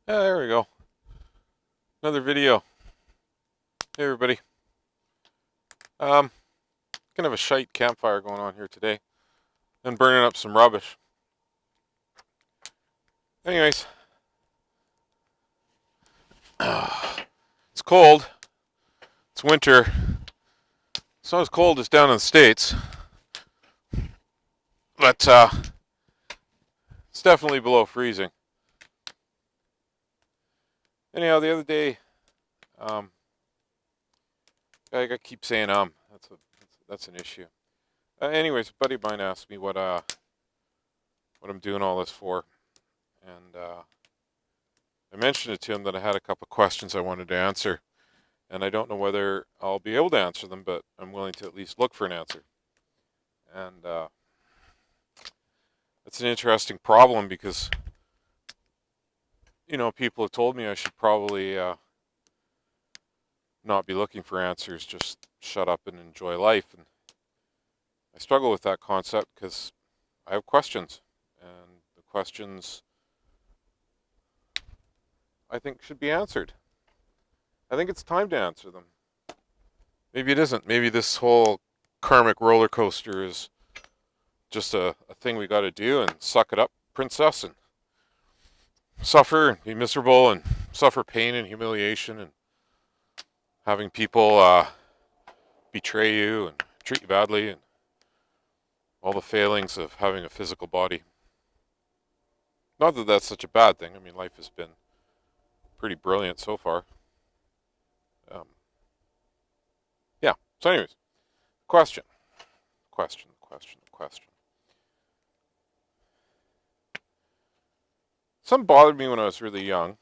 Yeah, there we go. Another video. Hey everybody. Um, kind of a shite campfire going on here today. And burning up some rubbish. Anyways, it's cold. It's winter. It's not as cold as down in the States. But it's definitely below freezing. Anyhow, the other day, um, I keep saying that's an issue. Anyways, a buddy of mine asked me what I'm doing all this for, and I mentioned it to him that I had a couple of questions I wanted to answer, and I don't know whether I'll be able to answer them, but I'm willing to at least look for an answer. And it's an interesting problem because, people have told me I should probably not be looking for answers, just shut up and enjoy life. And I struggle with that concept because I have questions, and the questions I think should be answered. I think it's time to answer them. Maybe it isn't. Maybe this whole karmic roller coaster is just a thing we got to do and suck it up, princess, and suffer and be miserable and suffer pain and humiliation and having people betray you and treat you badly and all the failings of having a physical body. Not that that's such a bad thing. I mean, life has been pretty brilliant so far. Um, yeah. So, anyways, question. Something bothered me when I was really young,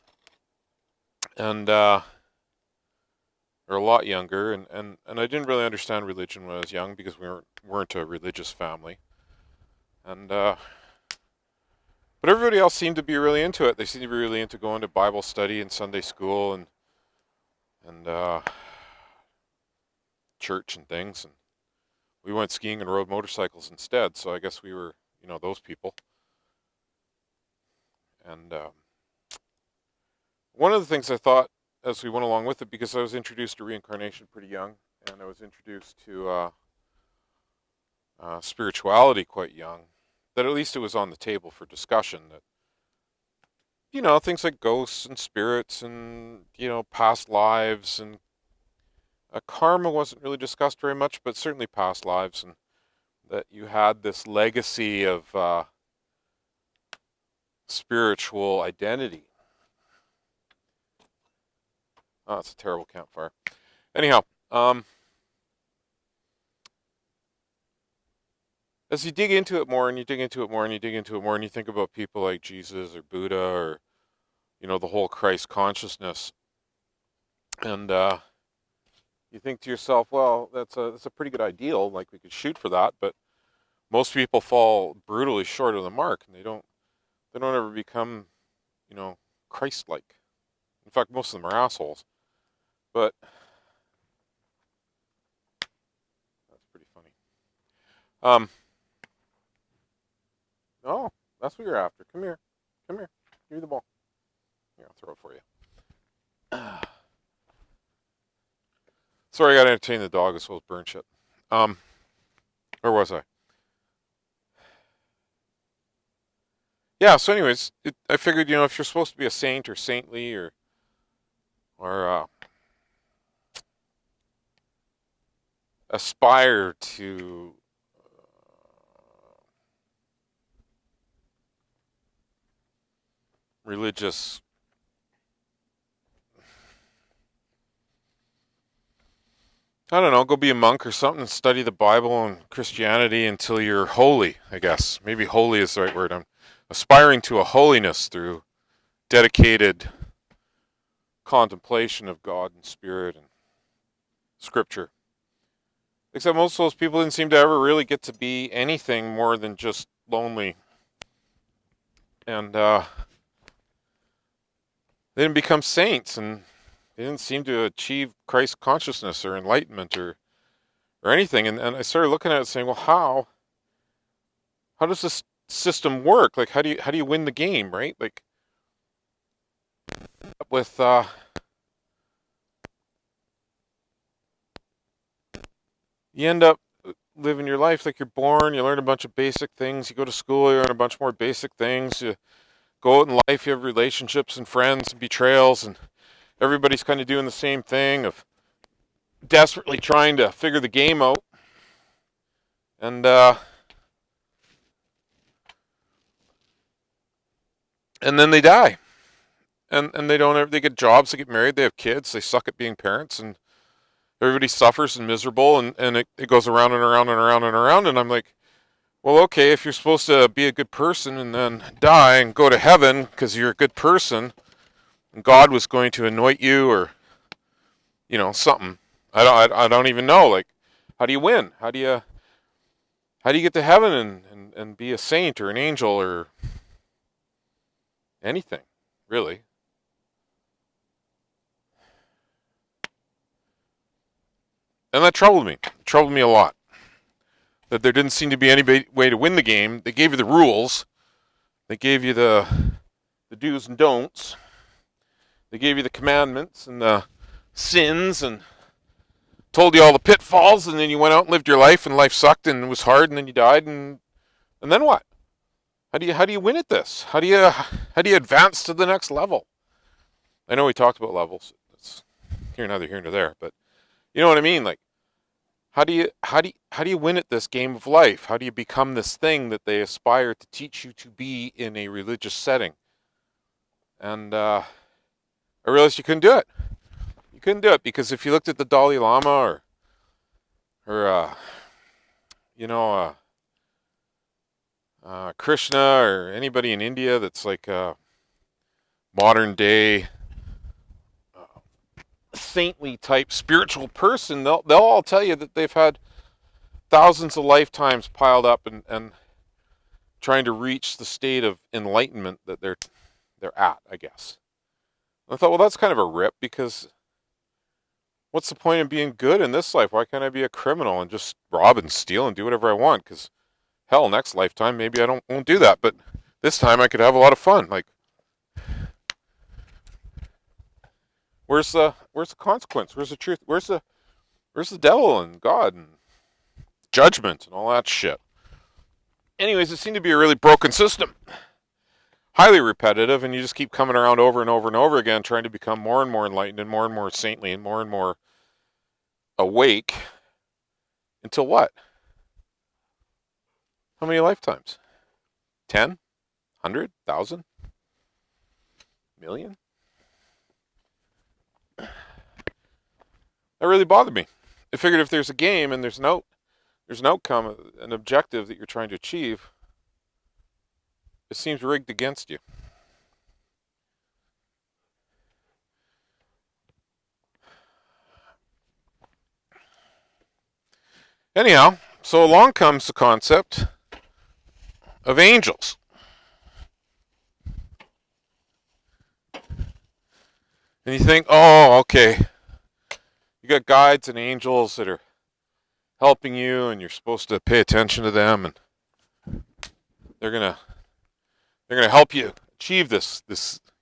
and or a lot younger, and I didn't really understand religion when I was young because we weren't a religious family, and but everybody else seemed to be really into it. They seemed to be really into going to Bible study and Sunday school and church and things, and we went skiing and rode motorcycles instead. So I guess we were, those people. And one of the things I thought as we went along with it, because I was introduced to reincarnation pretty young, and I was introduced to spirituality quite young, that at least it was on the table for discussion. That things like ghosts and spirits and past lives and karma wasn't really discussed very much, but certainly past lives, and that you had this legacy of spiritual identity. Oh, it's a terrible campfire. Anyhow, as you dig into it more and you dig into it more and you dig into it more and you think about people like Jesus or Buddha or the whole Christ consciousness, and you think to yourself, well, that's a pretty good ideal. Like we could shoot for that, but most people fall brutally short of the mark, and they don't ever become, Christ-like. In fact, most of them are assholes. But that's pretty funny. Um, oh, that's what you're after. Come here, come here. Give me the ball. Here, I'll throw it for you. Sorry, I got to entertain the dog as well as burn shit. Um, where was I? Yeah. So, anyways, I figured, if you're supposed to be a saint or saintly or aspire to religious, I don't know, go be a monk or something and study the Bible and Christianity until you're holy, I guess. Maybe holy is the right word. I'm aspiring to a holiness through dedicated contemplation of God and Spirit and Scripture. Except most of those people didn't seem to ever really get to be anything more than just lonely. And they didn't become saints, and they didn't seem to achieve Christ consciousness or enlightenment or anything. And I started looking at it saying, well, how does this system work? Like, how do you win the game, right? Like, with you end up living your life like you're born. You learn a bunch of basic things. You go to school, you learn a bunch more basic things. You go out in life, you have relationships and friends and betrayals, and everybody's kind of doing the same thing of desperately trying to figure the game out. And then they die. And they don't ever, they get jobs, they get married, they have kids, they suck at being parents, and everybody suffers and miserable, and it goes around and around and around and around. And I'm like, well, okay, if you're supposed to be a good person and then die and go to heaven because you're a good person, and God was going to anoint you or, something. I don't even know. Like, how do you win? How do you get to heaven and be a saint or an angel or anything, really? And that troubled me. It troubled me a lot. That there didn't seem to be any way to win the game. They gave you the rules. They gave you the do's and don'ts. They gave you the commandments and the sins and told you all the pitfalls, and then you went out and lived your life, and life sucked and it was hard, and then you died, and then what? How do you win at this? How do you advance to the next level? I know we talked about levels. It's neither here nor there, but you know what I mean? Like, how do you win at this game of life? How do you become this thing that they aspire to teach you to be in a religious setting? And I realized you couldn't do it. You couldn't do it because if you looked at the Dalai Lama or Krishna or anybody in India that's like a modern day saintly type spiritual person, they'll all tell you that they've had thousands of lifetimes piled up and trying to reach the state of enlightenment that they're at, I guess. And I thought, well, that's kind of a rip because what's the point of being good in this life? Why can't I be a criminal and just rob and steal and do whatever I want? Because hell, next lifetime maybe I won't do that, but this time I could have a lot of fun. Like, where's the consequence? Where's the truth? Where's the devil and God and judgment and all that shit? Anyways, it seemed to be a really broken system. Highly repetitive, and you just keep coming around over and over and over again, trying to become more and more enlightened and more saintly and more awake. Until what? How many lifetimes? 10? 100? 1,000? Million? That really bothered me. I figured if there's a game and there's an outcome, an objective that you're trying to achieve, it seems rigged against you. Anyhow, so along comes the concept of angels. And you think, oh, okay, you got guides and angels that are helping you, and you're supposed to pay attention to them, and they're gonna help you achieve this.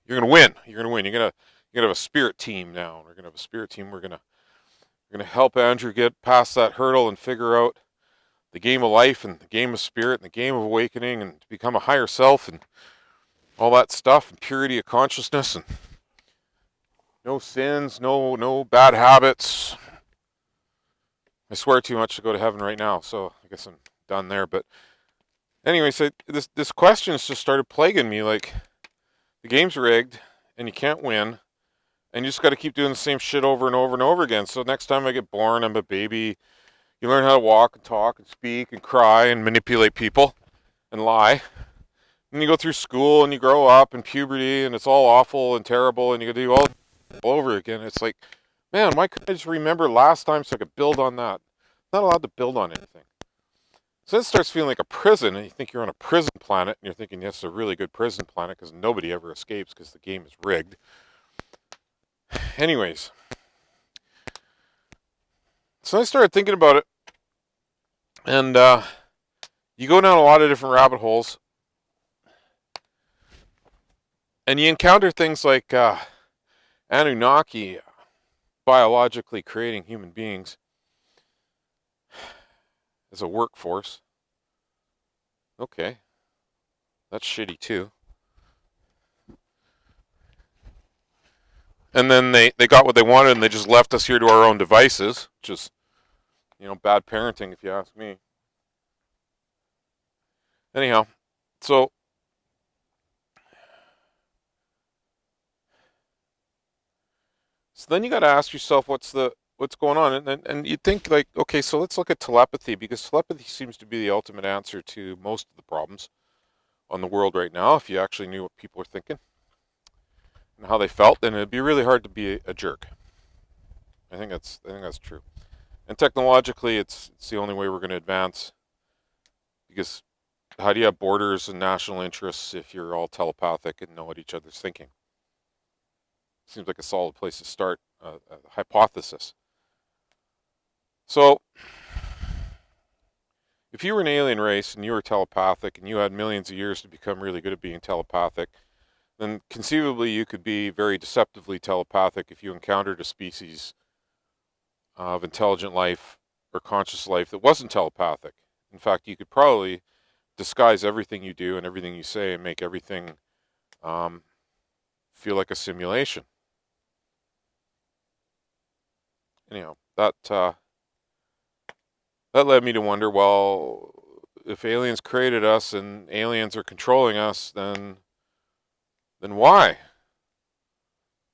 You're gonna win. You're gonna have a spirit team now. We're gonna have a spirit team. We're gonna help Andrew get past that hurdle and figure out the game of life and the game of spirit and the game of awakening and to become a higher self and all that stuff and purity of consciousness and no sins, no bad habits. I swear too much to go to heaven right now, so I guess I'm done there. But anyway, so this question has just started plaguing me. Like, the game's rigged and you can't win, and you just got to keep doing the same shit over and over and over again. So next time I get born, I'm a baby. You learn how to walk and talk and speak and cry and manipulate people and lie. And you go through school and you grow up and puberty and it's all awful and terrible and you do all over again. It's like, man, why couldn't I just remember last time so I could build on that? I'm not allowed to build on anything. So it starts feeling like a prison, and you think you're on a prison planet, and you're thinking, yes, it's a really good prison planet because nobody ever escapes because the game is rigged. Anyways, so I started thinking about it, and you go down a lot of different rabbit holes, and you encounter things like Anunnaki biologically creating human beings as a workforce. Okay, that's shitty too. And then they got what they wanted and they just left us here to our own devices, which is, bad parenting if you ask me. Anyhow, so then you got to ask yourself what's going on, and you think like, okay, so let's look at telepathy, because telepathy seems to be the ultimate answer to most of the problems on the world right now. If you actually knew what people were thinking and how they felt, then it'd be really hard to be a jerk. I think that's true. And technologically, it's the only way we're going to advance, because how do you have borders and national interests if you're all telepathic and know what each other's thinking? Seems like a solid place to start a hypothesis. So, if you were an alien race and you were telepathic and you had millions of years to become really good at being telepathic, then conceivably you could be very deceptively telepathic if you encountered a species of intelligent life or conscious life that wasn't telepathic. In fact, you could probably disguise everything you do and everything you say and make everything feel like a simulation. Anyhow, that led me to wonder, well, if aliens created us and aliens are controlling us, then why?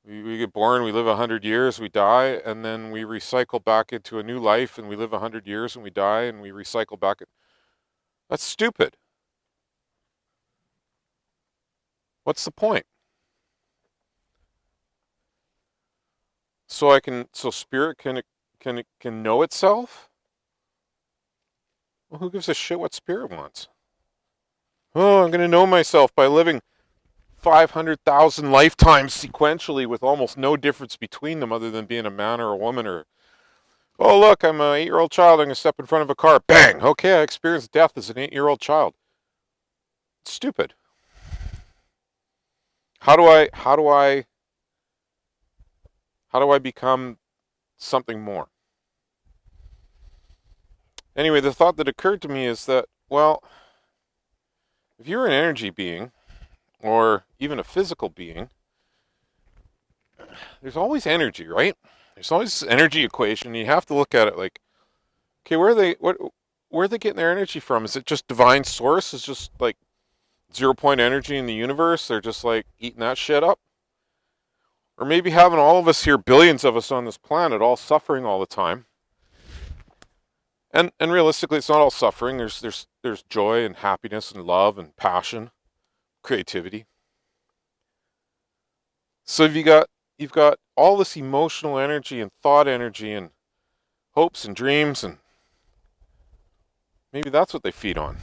We get born, we live 100 years, we die, and then we recycle back into a new life, and we live 100 years and we die, and we recycle back. That's stupid. What's the point? So spirit can know itself? Well, who gives a shit what spirit wants? Oh, I'm going to know myself by living 500,000 lifetimes sequentially with almost no difference between them other than being a man or a woman. Or, oh, look, I'm an 8-year-old child. I'm going to step in front of a car. Bang! Okay, I experienced death as an 8-year-old child. It's stupid. How do I become something more? Anyway, the thought that occurred to me is that, well, if you're an energy being, or even a physical being, there's always energy, right? There's always this energy equation. You have to look at it like, okay, where are they getting their energy from? Is it just divine source? Is just like 0 point energy in the universe? They're just like eating that shit up? Or maybe having all of us here, billions of us on this planet, all suffering all the time. And realistically, it's not all suffering. There's joy and happiness and love and passion, creativity. So you've got all this emotional energy and thought energy and hopes and dreams, and maybe that's what they feed on.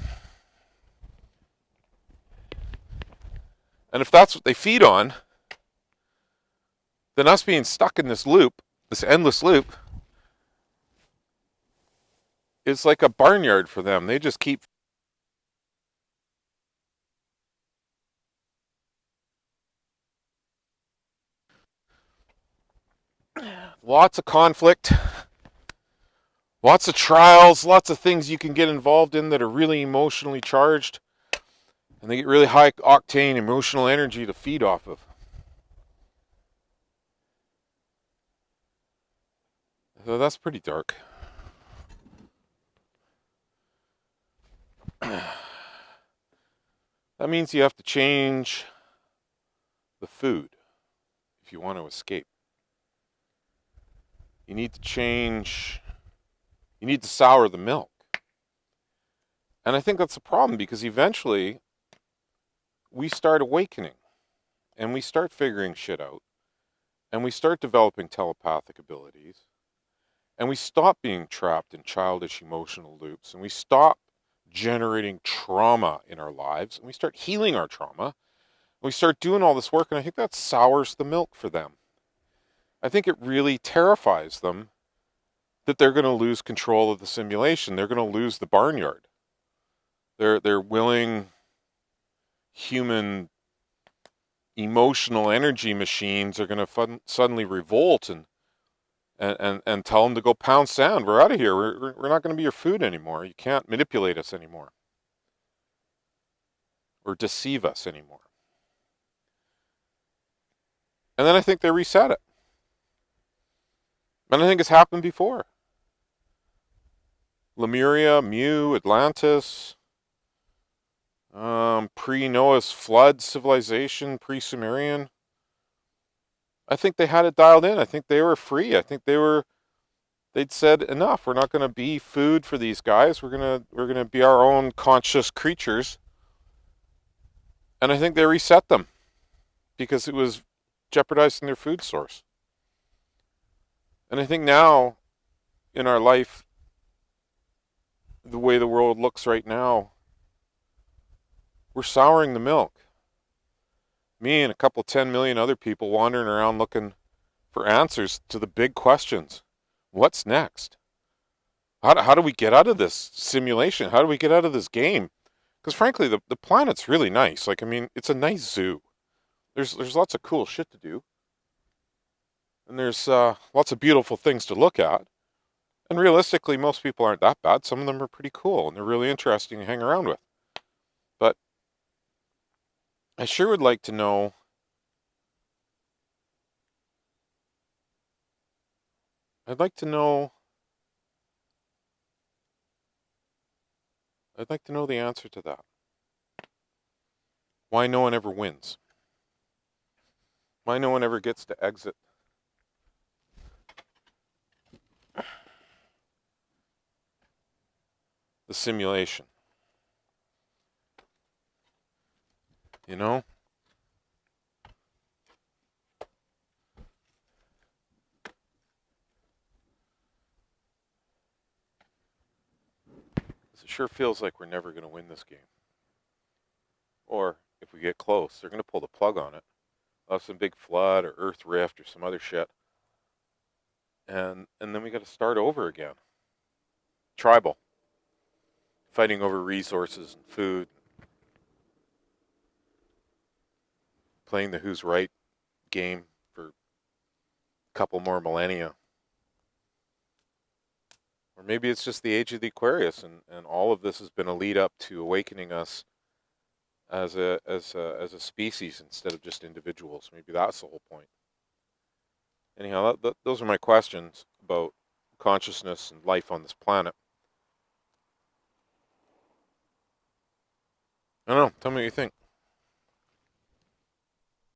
And if that's what they feed on, then us being stuck in this loop, this endless loop, is like a barnyard for them. They just keep lots of conflict, lots of trials, lots of things you can get involved in that are really emotionally charged, and they get really high octane emotional energy to feed off of. So that's pretty dark. That means you have to change the food if you want to escape. You need to sour the milk. And I think that's a problem, because eventually we start awakening and we start figuring shit out and we start developing telepathic abilities and we stop being trapped in childish emotional loops and we stop generating trauma in our lives and we start healing our trauma and we start doing all this work, and I think that sours the milk for them. I think it really terrifies them that they're going to lose control of the simulation. They're going to lose the barnyard. They're willing human emotional energy machines are going to suddenly revolt and tell them to go pound sand. We're out of here. We're not going to be your food anymore. You can't manipulate us anymore or deceive us anymore. And then I think they reset it. And I think it's happened before. Lemuria, Mu, Atlantis, pre-Noah's flood civilization, pre-Sumerian. I think they had it dialed in. I think they were free. I think they'd said enough. We're not going to be food for these guys. We're going to be our own conscious creatures. And I think they reset them because it was jeopardizing their food source. And I think now in our life, the way the world looks right now, we're souring the milk. Me and a couple 10 million other people wandering around looking for answers to the big questions. What's next? How do we get out of this simulation? How do we get out of this game? Because frankly, the planet's really nice. Like, I mean, it's a nice zoo. There's lots of cool shit to do. And there's lots of beautiful things to look at. And realistically, most people aren't that bad. Some of them are pretty cool, and they're really interesting to hang around with. But I sure would like to know I'd like to know the answer to that. Why no one ever wins? Why no one ever gets to exit the simulation? You know? It sure feels like we're never going to win this game. Or if we get close, they're going to pull the plug on it. Of some big flood or earth rift or some other shit. And then we got to start over again. Tribal. Fighting over resources and food. Playing the who's right game for a couple more millennia. Or maybe it's just the age of the Aquarius, and all of this has been a lead up to awakening us as a species instead of just individuals. Maybe that's the whole point. Anyhow, those are my questions about consciousness and life on this planet. I don't know. Tell me what you think.